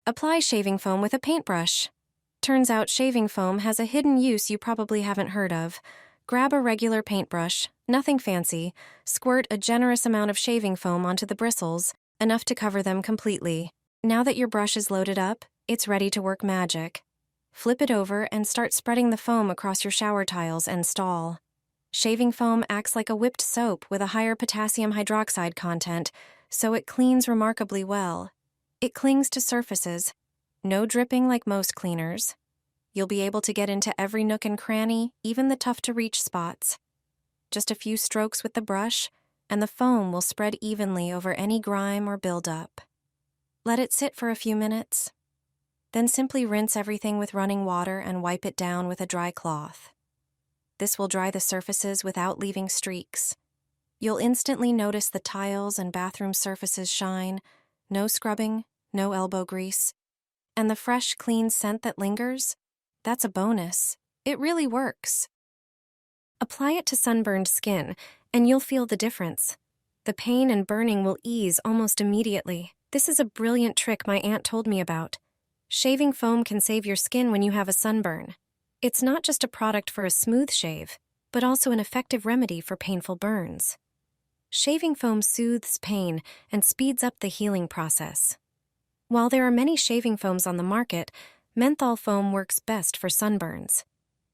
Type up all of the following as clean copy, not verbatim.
Apply shaving foam with a paintbrush. Turns out shaving foam has a hidden use you probably haven't heard of. Grab a regular paintbrush, nothing fancy, squirt a generous amount of shaving foam onto the bristles, enough to cover them completely. Now that your brush is loaded up, it's ready to work magic. Flip it over and start spreading the foam across your shower tiles and stall. Shaving foam acts like a whipped soap with a higher potassium hydroxide content, so it cleans remarkably well. It clings to surfaces. No dripping like most cleaners. You'll be able to get into every nook and cranny, even the tough-to-reach spots. Just a few strokes with the brush, and the foam will spread evenly over any grime or buildup. Let it sit for a few minutes. Then simply rinse everything with running water and wipe it down with a dry cloth. This will dry the surfaces without leaving streaks. You'll instantly notice the tiles and bathroom surfaces shine. No scrubbing, no elbow grease. And the fresh, clean scent that lingers? That's a bonus. It really works. Apply it to sunburned skin, and you'll feel the difference. The pain and burning will ease almost immediately. This is a brilliant trick my aunt told me about. Shaving foam can save your skin when you have a sunburn. It's not just a product for a smooth shave, but also an effective remedy for painful burns. Shaving foam soothes pain and speeds up the healing process. While there are many shaving foams on the market, menthol foam works best for sunburns.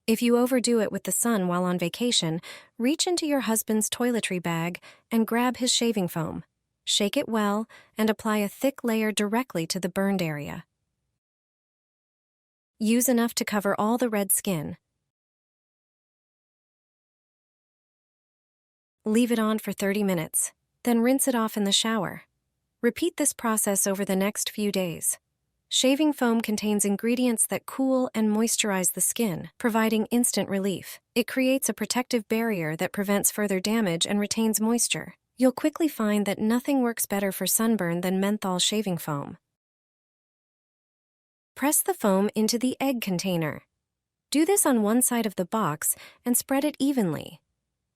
If you overdo it with the sun while on vacation, reach into your husband's toiletry bag and grab his shaving foam. Shake it well and apply a thick layer directly to the burned area. Use enough to cover all the red skin. Leave it on for 30 minutes, then rinse it off in the shower. Repeat this process over the next few days. Shaving foam contains ingredients that cool and moisturize the skin, providing instant relief. It creates a protective barrier that prevents further damage and retains moisture. You'll quickly find that nothing works better for sunburn than menthol shaving foam. Press the foam into the egg container. Do this on one side of the box and spread it evenly.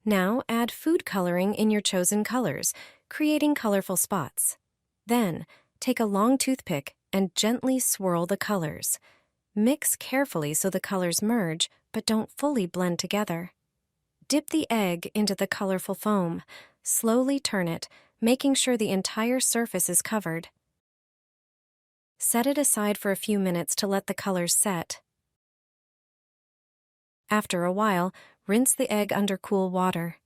Now add food coloring in your chosen colors, creating colorful spots. Then, take a long toothpick and gently swirl the colors. Mix carefully so the colors merge, but don't fully blend together. Dip the egg into the colorful foam. Slowly turn it, making sure the entire surface is covered. Set it aside for a few minutes to let the colors set. After a while, rinse the egg under cool water.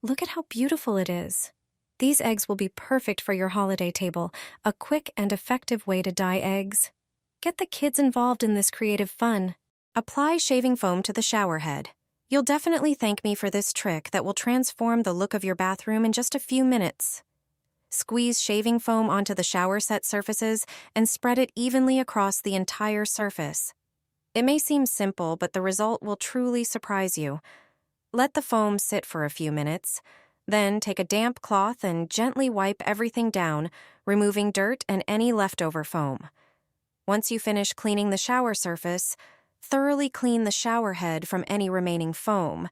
Look at how beautiful it is. These eggs will be perfect for your holiday table, a quick and effective way to dye eggs. Get the kids involved in this creative fun. Apply shaving foam to the shower head. You'll definitely thank me for this trick that will transform the look of your bathroom in just a few minutes. Squeeze shaving foam onto the shower set surfaces and spread it evenly across the entire surface. It may seem simple, but the result will truly surprise you. Let the foam sit for a few minutes. Then take a damp cloth and gently wipe everything down, removing dirt and any leftover foam. Once you finish cleaning the shower surface, thoroughly clean the shower head from any remaining foam.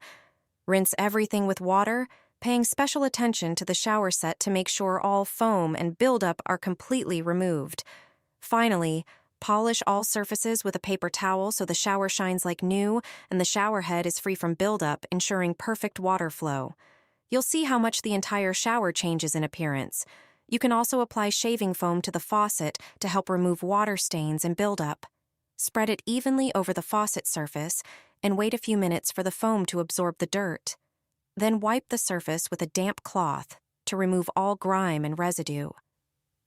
Rinse everything with water, paying special attention to the shower set to make sure all foam and buildup are completely removed. Finally, polish all surfaces with a paper towel so the shower shines like new and the shower head is free from buildup, ensuring perfect water flow. You'll see how much the entire shower changes in appearance. You can also apply shaving foam to the faucet to help remove water stains and buildup. Spread it evenly over the faucet surface and wait a few minutes for the foam to absorb the dirt. Then wipe the surface with a damp cloth to remove all grime and residue.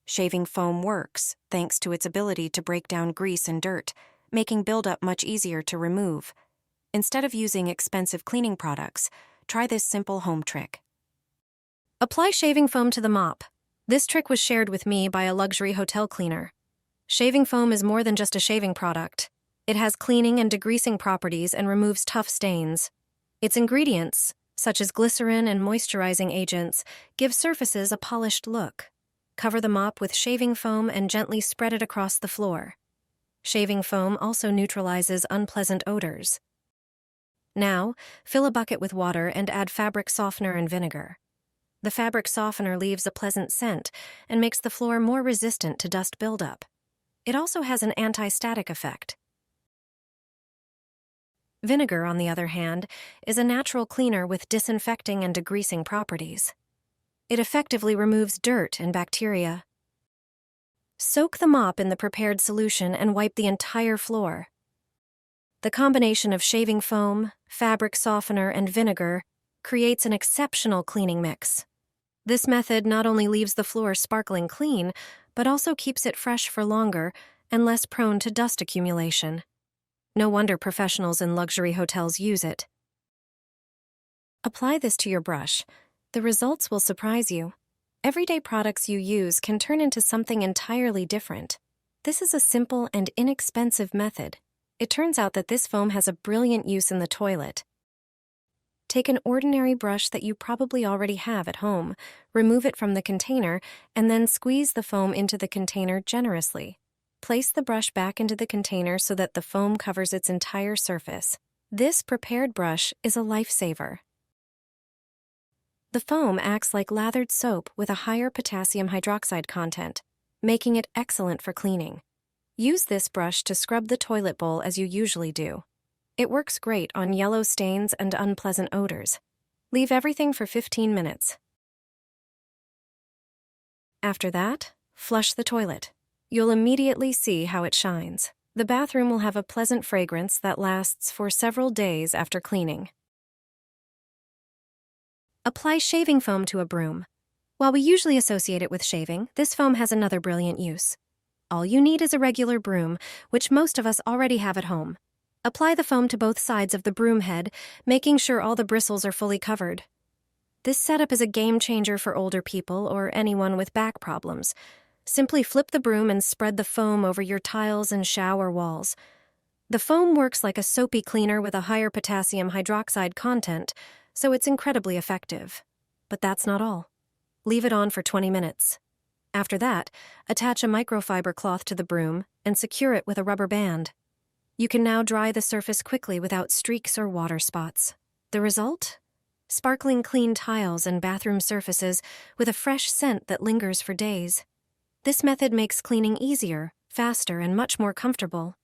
Shaving foam works thanks to its ability to break down grease and dirt, making buildup much easier to remove. Instead of using expensive cleaning products, try this simple home trick. Apply shaving foam to the mop. This trick was shared with me by a luxury hotel cleaner. Shaving foam is more than just a shaving product. It has cleaning and degreasing properties and removes tough stains. Its ingredients, such as glycerin and moisturizing agents, give surfaces a polished look. Cover the mop with shaving foam and gently spread it across the floor. Shaving foam also neutralizes unpleasant odors. Now, fill a bucket with water and add fabric softener and vinegar. The fabric softener leaves a pleasant scent and makes the floor more resistant to dust buildup. It also has an anti-static effect. Vinegar, on the other hand, is a natural cleaner with disinfecting and degreasing properties. It effectively removes dirt and bacteria. Soak the mop in the prepared solution and wipe the entire floor. The combination of shaving foam, fabric softener, and vinegar creates an exceptional cleaning mix. This method not only leaves the floor sparkling clean, but also keeps it fresh for longer and less prone to dust accumulation. No wonder professionals in luxury hotels use it. Apply this to your brush. The results will surprise you. Everyday products you use can turn into something entirely different. This is a simple and inexpensive method. It turns out that this foam has a brilliant use in the toilet. Take an ordinary brush that you probably already have at home, remove it from the container, and then squeeze the foam into the container generously. Place the brush back into the container so that the foam covers its entire surface. This prepared brush is a lifesaver. The foam acts like lathered soap with a higher potassium hydroxide content, making it excellent for cleaning. Use this brush to scrub the toilet bowl as you usually do. It works great on yellow stains and unpleasant odors. Leave everything for 15 minutes. After that, flush the toilet. You'll immediately see how it shines. The bathroom will have a pleasant fragrance that lasts for several days after cleaning. Apply shaving foam to a broom. While we usually associate it with shaving, this foam has another brilliant use. All you need is a regular broom, which most of us already have at home. Apply the foam to both sides of the broom head, making sure all the bristles are fully covered. This setup is a game changer for older people or anyone with back problems. Simply flip the broom and spread the foam over your tiles and shower walls. The foam works like a soapy cleaner with a higher potassium hydroxide content, so it's incredibly effective. But that's not all. Leave it on for 20 minutes. After that, attach a microfiber cloth to the broom and secure it with a rubber band. You can now dry the surface quickly without streaks or water spots. The result? Sparkling clean tiles and bathroom surfaces with a fresh scent that lingers for days. This method makes cleaning easier, faster, and much more comfortable.